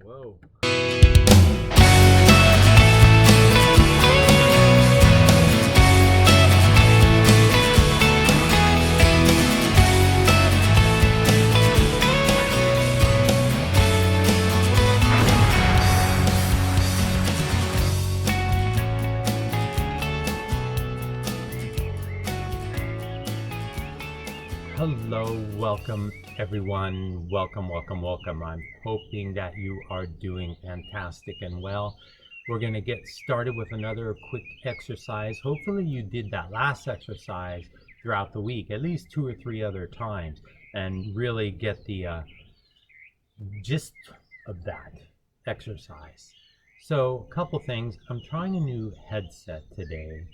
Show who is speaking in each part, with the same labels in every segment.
Speaker 1: Whoa. Hello, welcome everyone. Welcome. I'm hoping that you are doing fantastic and well. We're going to get started with another quick exercise. Hopefully you did that last exercise throughout the week, at least 2 or 3 other times, and really get the gist of that exercise. So, a couple things. I'm trying a new headset today,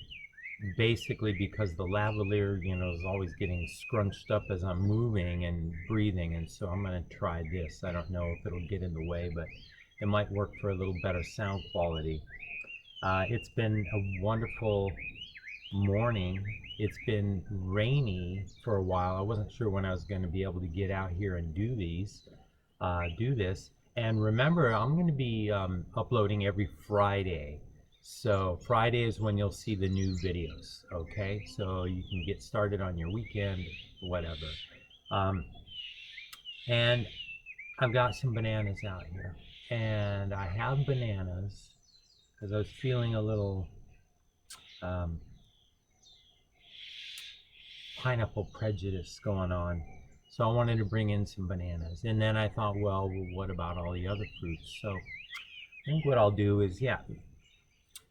Speaker 1: basically because the lavalier, is always getting scrunched up as I'm moving and breathing, and so I'm going to try this. I don't know if it'll get in the way, but it might work for a little better sound quality. It's been a wonderful morning. It's been rainy for a while. I wasn't sure when I was going to be able to get out here and do this. And remember, I'm going to be uploading every Friday. So Friday is when you'll see the new videos, okay? So you can get started on your weekend, whatever. And I've got some bananas out here. And I have bananas because I was feeling a little pineapple prejudice going on. So I wanted to bring in some bananas. And then I thought, well, what about all the other fruits? So I think what I'll do is,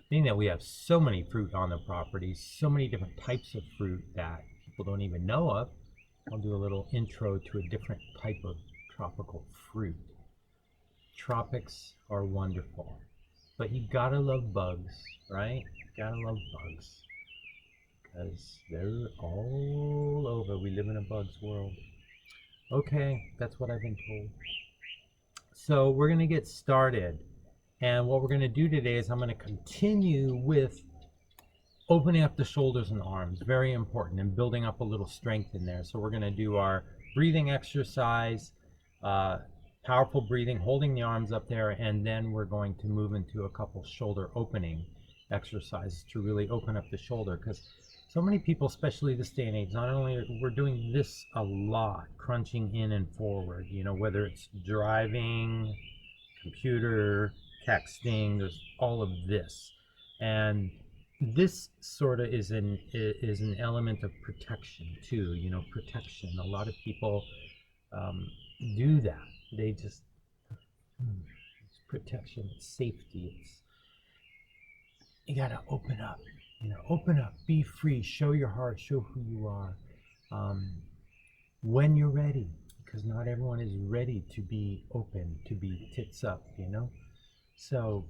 Speaker 1: being that we have so many fruit on the property, so many different types of fruit that people don't even know of, I'll do a little intro to a different type of tropical fruit. Tropics are wonderful, but you gotta love bugs, right? You gotta love bugs, because they're all over. We live in a bug's world. Okay, that's what I've been told. So we're gonna get started. And what we're going to do today is I'm going to continue with opening up the shoulders and arms. Very important, and building up a little strength in there. So we're going to do our breathing exercise, powerful breathing, holding the arms up there, and then we're going to move into a couple shoulder opening exercises to really open up the shoulder, because so many people, especially this day and age, not only we're doing this a lot, crunching in and forward, whether it's driving, computer, texting, there's all of this, and this sort of is an element of protection too. Protection. A lot of people do that. They just it's protection, it's safety. You gotta open up. Open up, be free, show your heart, show who you are. When you're ready, because not everyone is ready to be open, to be tits up, So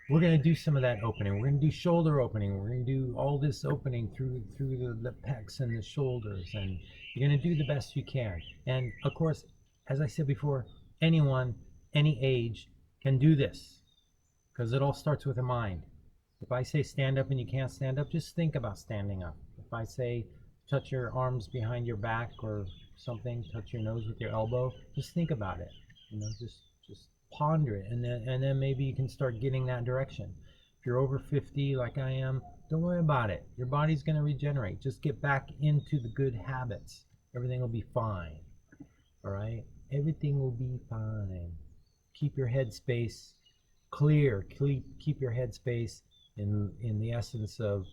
Speaker 1: we're going to do some of that opening. We're going to do shoulder opening. We're going to do all this opening through the pecs and the shoulders, and you're going to do the best you can. And of course, as I said before, anyone, any age can do this, because it all starts with the mind. If I say stand up and you can't stand up, just think about standing up. If I say touch your arms behind your back or something, touch your nose with your elbow, just think about it. Just ponder it, and then maybe you can start getting that direction. If you're over 50 like I am, don't worry about it. Your body's going to regenerate. Just get back into the good habits. Everything will be fine. All right? Everything will be fine. Keep your head space clear. Keep your head space in the essence of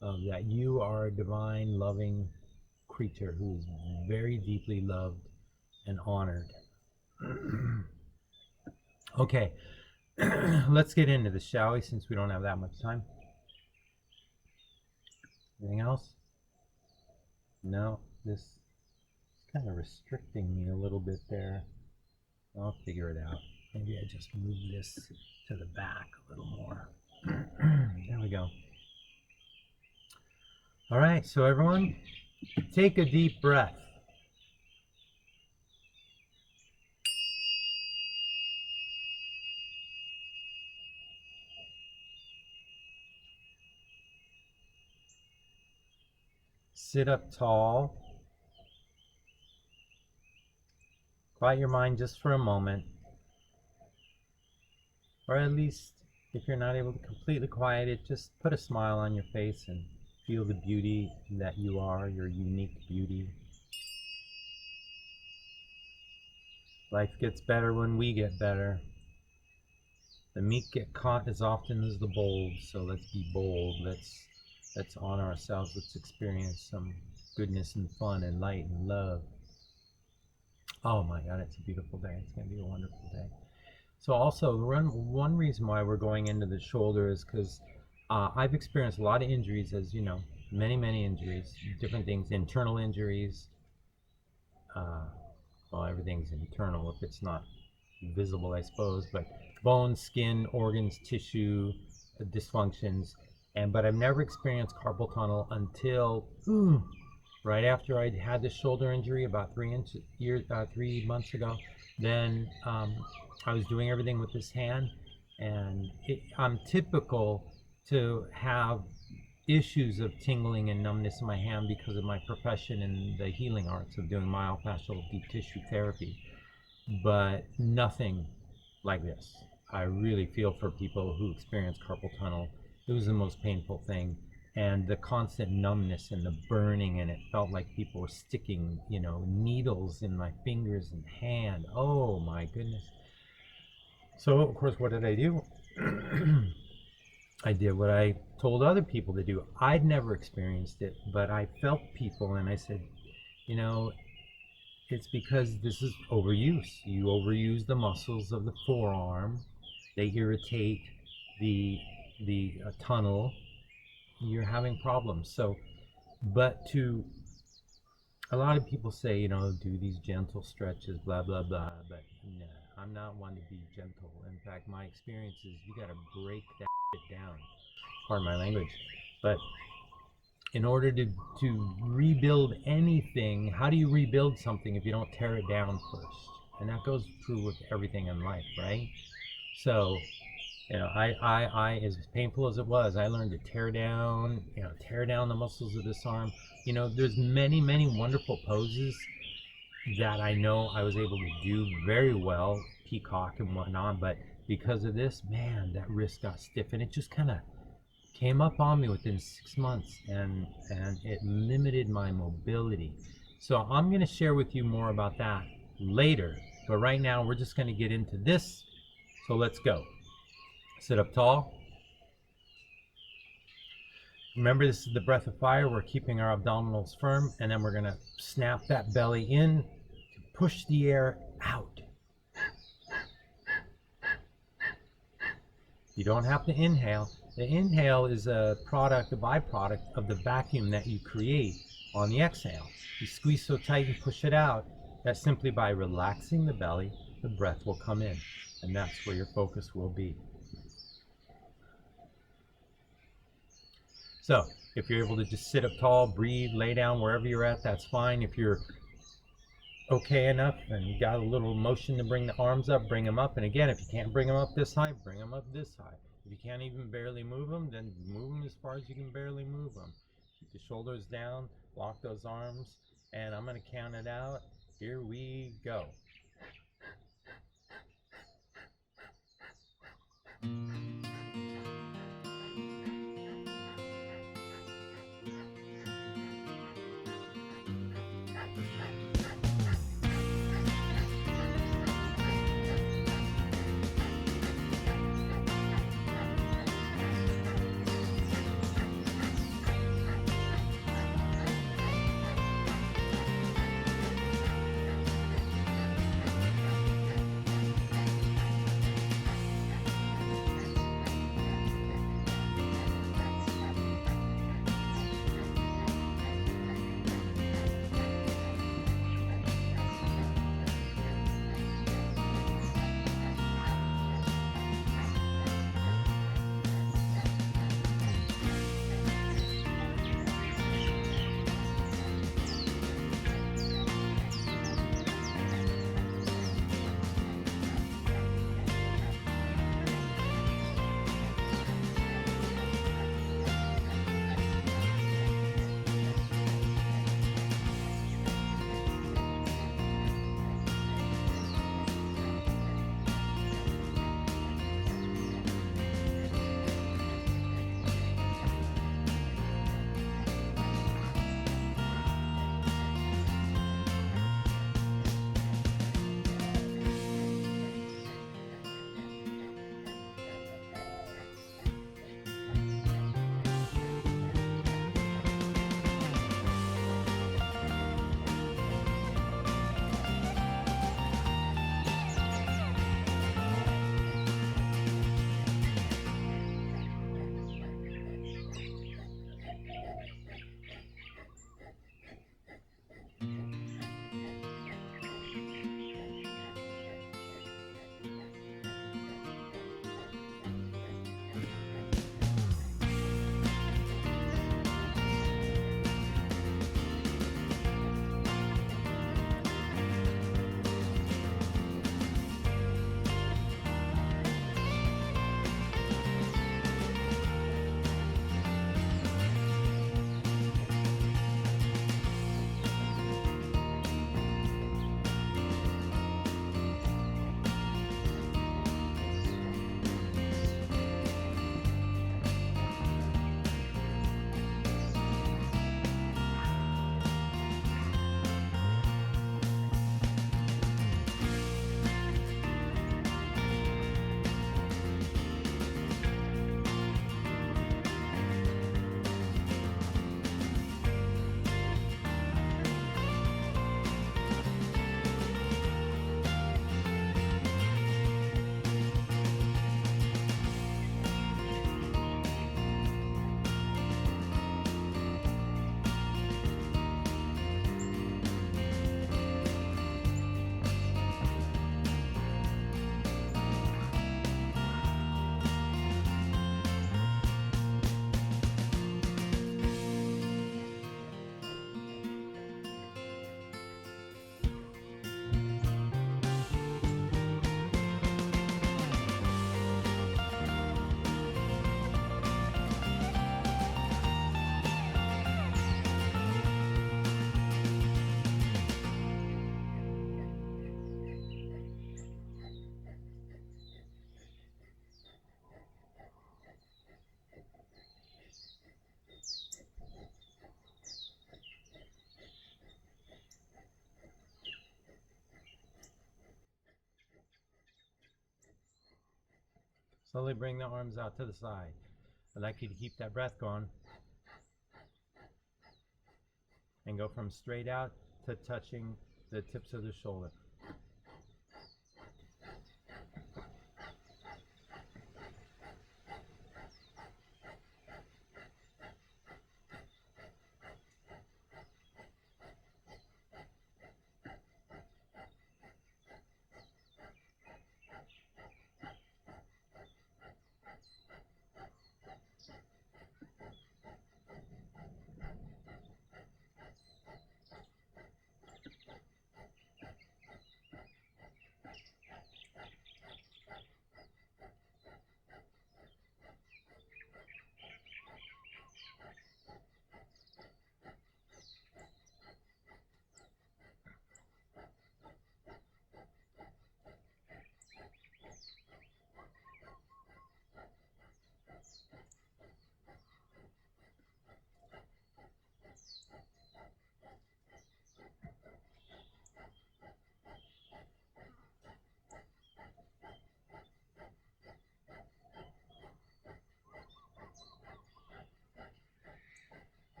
Speaker 1: that you are a divine, loving creature who is very deeply loved and honored. Okay, let's get into this, shall we, since we don't have that much time. Anything else? No, this is kind of restricting me a little bit there. I'll figure it out. Maybe I just move this to the back a little more. There we go. All right, so everyone, take a deep breath. Sit up tall. Quiet your mind just for a moment, or at least if you're not able to completely quiet it, just put a smile on your face and feel the beauty that you are, your unique beauty. Life gets better when we get better. The meek get caught as often as the bold, so let's be bold. Let's honor ourselves. Let's experience some goodness and fun and light and love. Oh my God, it's a beautiful day. It's going to be a wonderful day. So also, one reason why we're going into the shoulder is because I've experienced a lot of injuries, as you know, many injuries, different things, internal injuries. Well, everything's internal if it's not visible, I suppose, but bone, skin, organs, tissue, dysfunctions. But I've never experienced carpal tunnel until right after I had the shoulder injury about 3 months ago. Then I was doing everything with this hand, and I'm typical to have issues of tingling and numbness in my hand because of my profession in the healing arts of doing myofascial deep tissue therapy, but nothing like this. I really feel for people who experience carpal tunnel. It was the most painful thing, and the constant numbness and the burning, and it felt like people were sticking, needles in my fingers and hand. Oh my goodness. So of course, what did I do? I did what I told other people to do. I'd never experienced it, but I felt people, and I said, it's because this is overuse. You overuse the muscles of the forearm. They irritate the tunnel. You're having problems. So, but a lot of people say, do these gentle stretches, blah, blah, blah. But no, I'm not one to be gentle. In fact, my experience is you got to break that shit down. Pardon my language. But in order to rebuild anything, how do you rebuild something if you don't tear it down first? And that goes true with everything in life, right? So, I as painful as it was, I learned to tear down the muscles of this arm. There's many wonderful poses that I know I was able to do very well, peacock and whatnot, but because of this, man, that wrist got stiff, and it just kind of came up on me within 6 months, and it limited my mobility. So I'm going to share with you more about that later, but right now we're just going to get into this. So let's go. Sit up tall. Remember, this is the breath of fire. We're keeping our abdominals firm, and then we're going to snap that belly in to push the air out. You don't have to inhale. The inhale is a byproduct of the vacuum that you create on the exhale. You squeeze so tight and push it out that simply by relaxing the belly, the breath will come in, and that's where your focus will be. So if you're able to just sit up tall, breathe, lay down wherever you're at, that's fine. If you're okay enough and you got a little motion to bring the arms up, bring them up. And again, if you can't bring them up this high, bring them up this high. If you can't even barely move them, then move them as far as you can barely move them. Keep the shoulders down, lock those arms, and I'm going to count it out. Here we go. Slowly bring the arms out to the side. I'd like you to keep that breath going and go from straight out to touching the tips of the shoulder.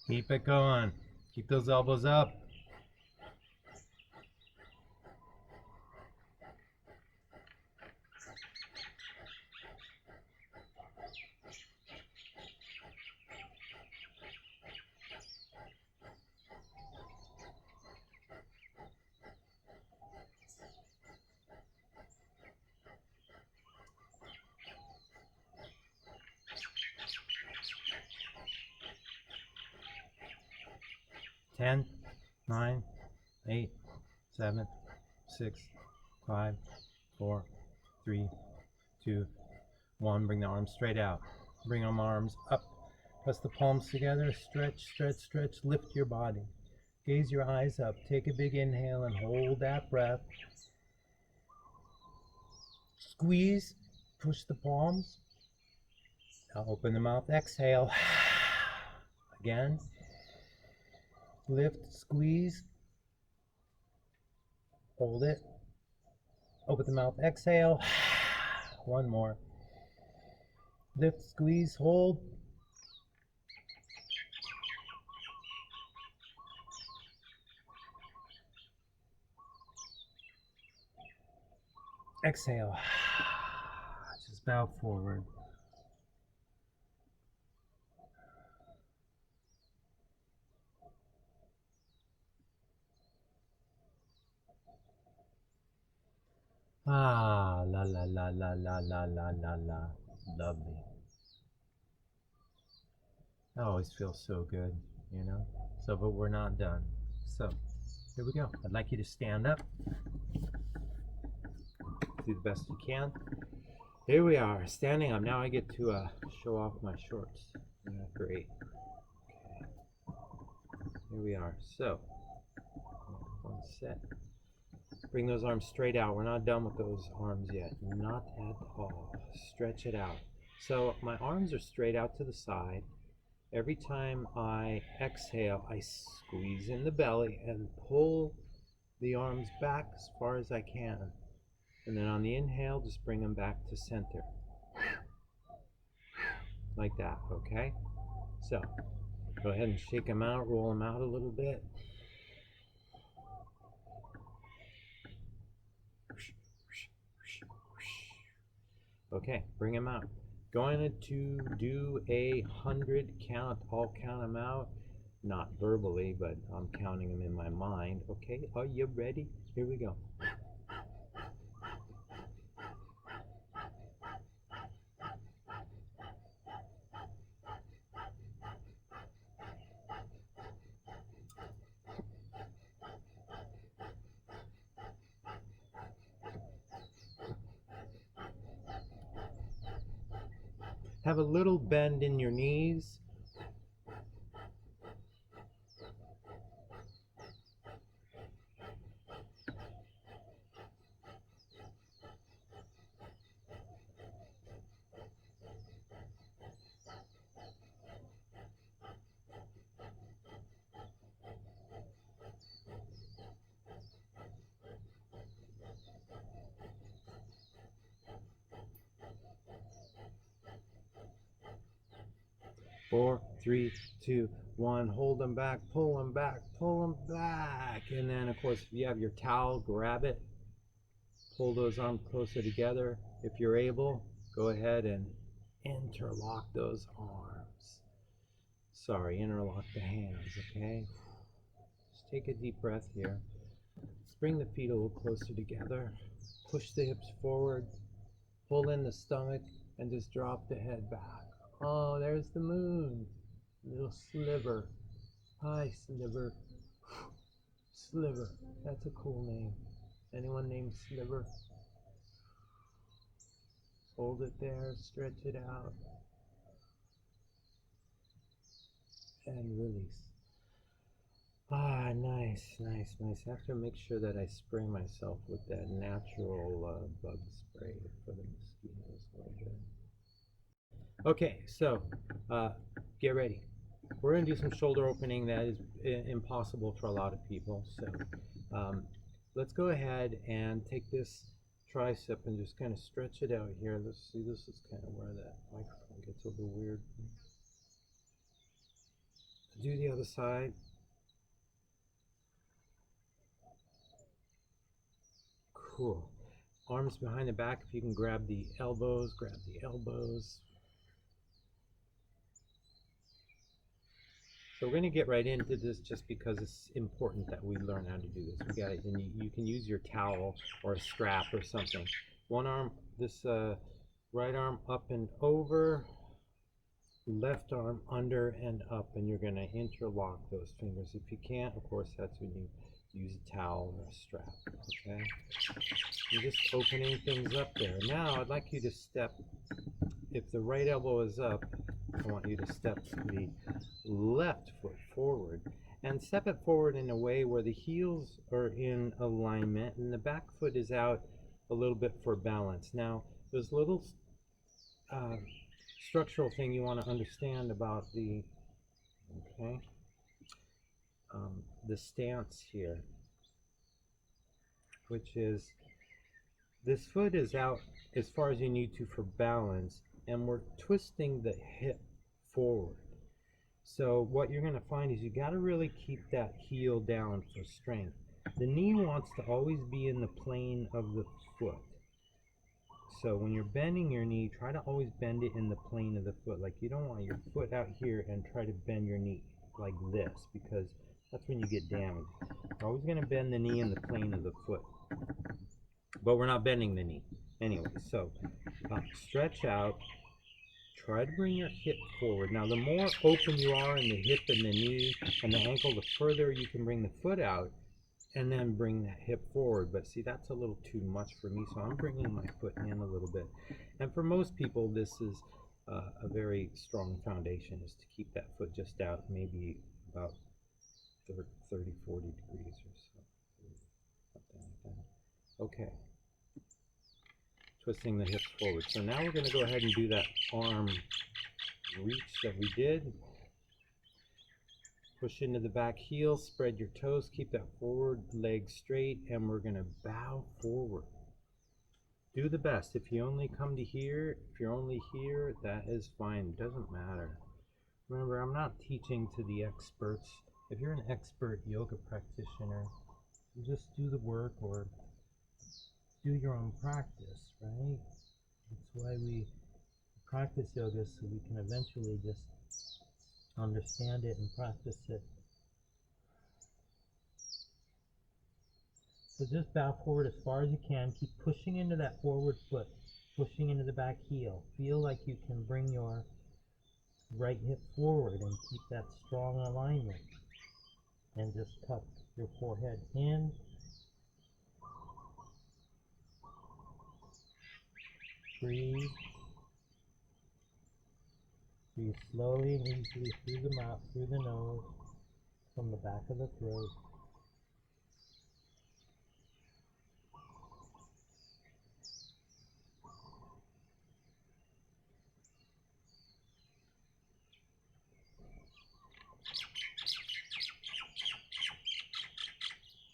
Speaker 1: Keep it going. Keep those elbows up. Ten, 9, 8, 7, 6, 5, 4, 3, 2, 1. Bring the arms straight out. Bring them arms up. Press the palms together. Stretch, stretch, stretch. Lift your body. Gaze your eyes up. Take a big inhale and hold that breath. Squeeze. Push the palms. Now open the mouth. Exhale. Again. Lift, squeeze. Hold it. Open the mouth. Exhale. One more. Lift, squeeze, hold. Exhale. Just bow forward. Ah, la la la la la la la la la. Lovely. That always feels so good, you know? So, but we're not done. So, here we go. I'd like you to stand up. Do the best you can. Here we are, standing up. Now I get to show off my shorts. Isn't that great? Okay. Here we are. So, one set. Bring those arms straight out. We're not done with those arms yet. Not at all. Stretch it out. So my arms are straight out to the side. Every time I exhale, I squeeze in the belly and pull the arms back as far as I can. And then on the inhale, just bring them back to center. Like that, okay? So go ahead and shake them out, roll them out a little bit. Okay, bring them out. Going to do 100 count. I'll count them out, not verbally, but I'm counting them in my mind. Okay, are you ready? Here we go. Have a little bend in your knees. 4, 3, 2, 1. Hold them back, pull them back, pull them back. And then, of course, if you have your towel, grab it. Pull those arms closer together. If you're able, go ahead and interlock those arms. Sorry, interlock the hands, okay? Just take a deep breath here. Let's bring the feet a little closer together. Push the hips forward. Pull in the stomach and just drop the head back. Oh, there's the moon. Little sliver. Hi, Sliver. Sliver. That's a cool name. Anyone named Sliver? Hold it there, stretch it out, and release. Ah, nice, nice, nice. I have to make sure that I spray myself with that natural bug spray for the mosquitoes a little bit. Okay, so get ready. We're going to do some shoulder opening that is impossible for a lot of people. So let's go ahead and take this tricep and just kind of stretch it out here. Let's see, this is kind of where that microphone gets a little weird. Do the other side. Cool. Arms behind the back. If you can grab the elbows, grab the elbows. So we're going to get right into this just because it's important that we learn how to do this. We got it, and you can use your towel or a strap or something. One arm, this right arm up and over, left arm under and up, and you're going to interlock those fingers. If you can't, of course, that's when you use a towel or a strap. Okay, you're just opening things up there. Now I'd like you to step, if the right elbow is up, I want you to step the left foot forward and step it forward in a way where the heels are in alignment and the back foot is out a little bit for balance. Now there's a little structural thing you want to understand about the the stance here, which is this foot is out as far as you need to for balance, and we're twisting the hip forward. So what you're going to find is you got to really keep that heel down for strength. The knee wants to always be in the plane of the foot. So when you're bending your knee, try to always bend it in the plane of the foot. Like you don't want your foot out here and try to bend your knee like this, because that's when you get damaged. We're always going to bend the knee in the plane of the foot, but we're not bending the knee. Anyway, so stretch out. Try to bring your hip forward. Now, the more open you are in the hip and the knee and the ankle, the further you can bring the foot out and then bring that hip forward. But see, that's a little too much for me, so I'm bringing my foot in a little bit. And for most people, this is a very strong foundation, is to keep that foot just out, maybe about 30, 40 degrees or so. Something like that. Okay. Twisting the hips forward. So now we're going to go ahead and do that arm reach that we did. Push into the back heel, spread your toes, keep that forward leg straight, and we're going to bow forward. Do the best. If you only come to here, if you're only here, that is fine. It doesn't matter. Remember, I'm not teaching to the experts. If you're an expert yoga practitioner, you just do the work or do your own practice, right? That's why we practice yoga, so we can eventually just understand it and practice it. So just bow forward as far as you can. Keep pushing into that forward foot, pushing into the back heel. Feel like you can bring your right hip forward and keep that strong alignment. And just tuck your forehead in. Breathe. Breathe slowly and easily through the mouth, through the nose, from the back of the throat.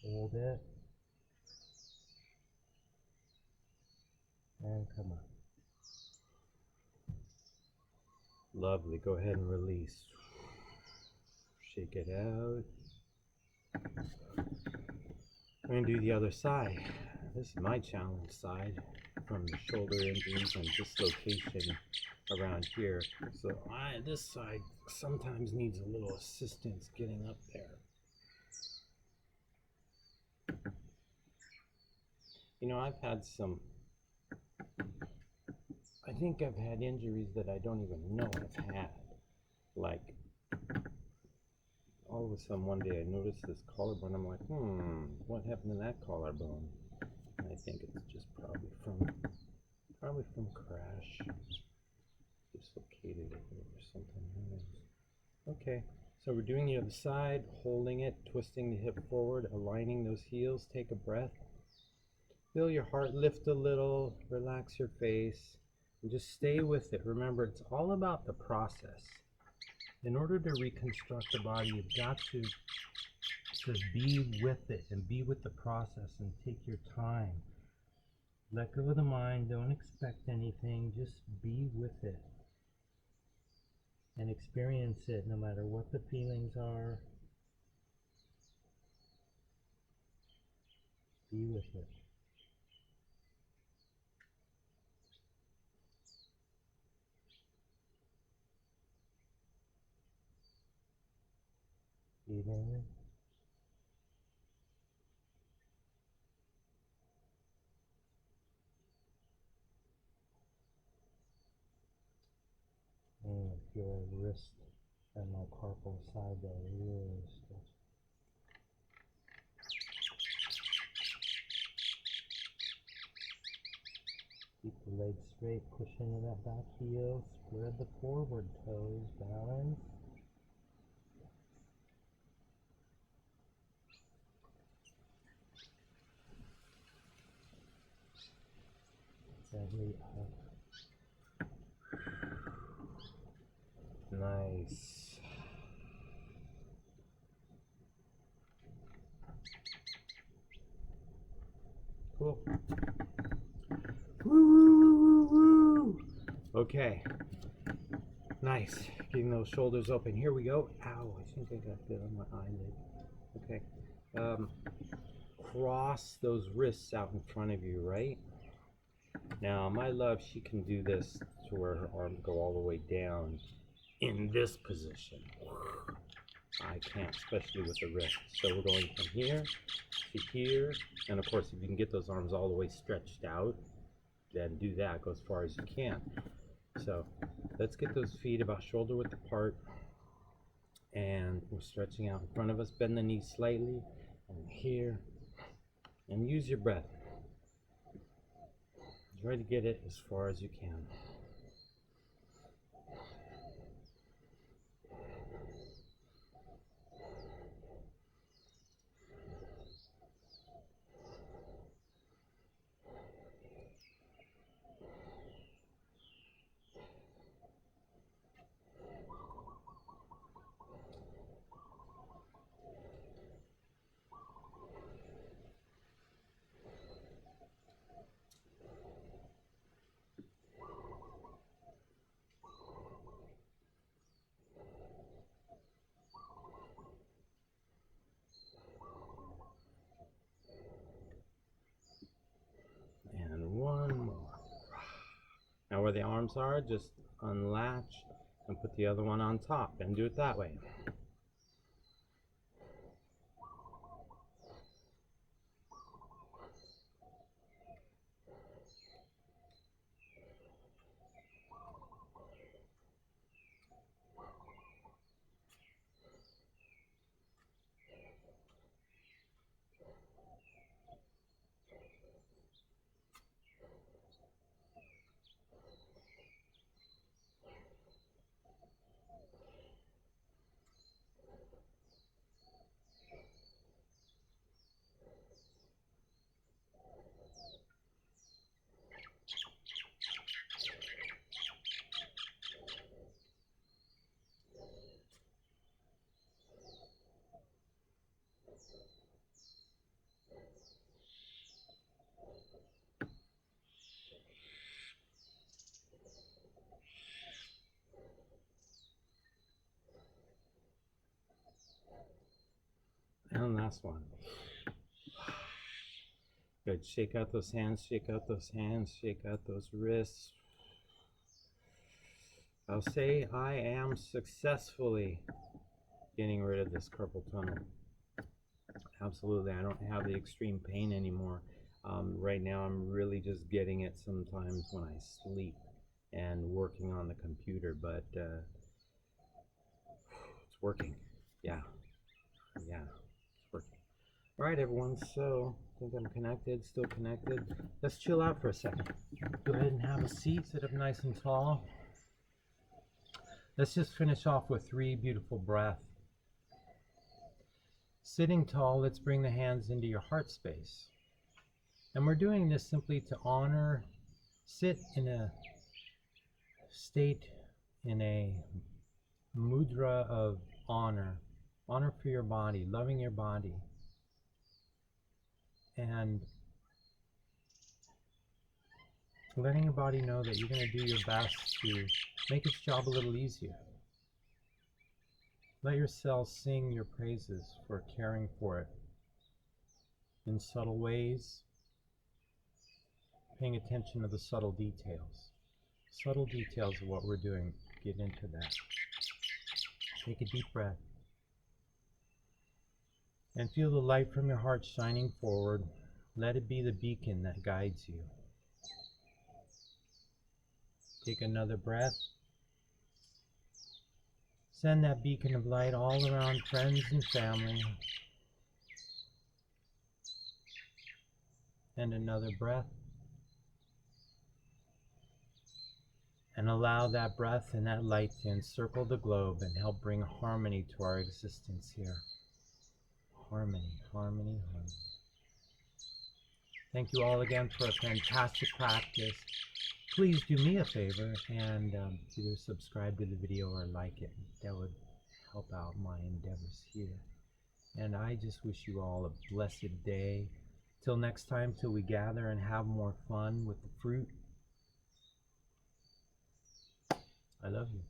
Speaker 1: Hold it. And come up. Lovely. Go ahead and release. Shake it out. We're going to do the other side. This is my challenge side from the shoulder injuries and dislocation around here. So this side sometimes needs a little assistance getting up there. You know, I've had I think I've had injuries that I don't even know I've had. Like, all of a sudden one day I noticed this collarbone. I'm like, what happened to that collarbone? And I think it's just probably from crash. Dislocated it or something. Okay, so we're doing the other side, holding it, twisting the hip forward, aligning those heels. Take a breath. Feel your heart lift a little, relax your face, and just stay with it. Remember, it's all about the process. In order to reconstruct the body, you've got to just be with it and be with the process and take your time. Let go of the mind, don't expect anything, just be with it and experience it no matter what the feelings are. Be with it. Breathing. And your wrist and my carpal side there really stretch. Keep the legs straight, push into that back heel, spread the forward toes, balance. Gently up. Nice. Cool. Woo, woo, woo, woo. Okay. Nice. Getting those shoulders open. Here we go. Ow, I think I got that on my eyelid. Okay. Cross those wrists out in front of you, right? Now, my love, she can do this to where her arms go all the way down in this position. I can't, especially with the wrist. So we're going from here to here. And of course, if you can get those arms all the way stretched out, then do that. Go as far as you can. So let's get those feet about shoulder width apart. And we're stretching out in front of us. Bend the knees slightly. And here. And use your breath. Try to get it as far as you can. Now where the arms are, just unlatch and put the other one on top and do it that way. one last one. Good. Shake out those hands, shake out those hands, shake out those wrists. I'll say I am successfully getting rid of this carpal tunnel. Absolutely. I don't have the extreme pain anymore. Right now I'm really just getting it sometimes when I sleep and working on the computer, but it's working. Yeah, it's working. All right, everyone, so I think I'm connected, still connected. Let's chill out for a second. Go ahead and have a seat, sit up nice and tall. Let's just finish off with 3 beautiful breaths. Sitting tall, let's bring the hands into your heart space. And we're doing this simply to honor, sit in a state, in a mudra of honor for your body, loving your body, and letting your body know that you're going to do your best to make its job a little easier. Let your cells sing your praises for caring for it in subtle ways, paying attention to the subtle details. Subtle details of what we're doing. Get into that. Take a deep breath. And feel the light from your heart shining forward. Let it be the beacon that guides you. Take another breath. Send that beacon of light all around friends and family. And another breath. And allow that breath and that light to encircle the globe and help bring harmony to our existence here. Harmony, harmony, harmony. Thank you all again for a fantastic practice. Please do me a favor and either subscribe to the video or like it. That would help out my endeavors here. And I just wish you all a blessed day. Till next time, till we gather and have more fun with the fruit. I love you.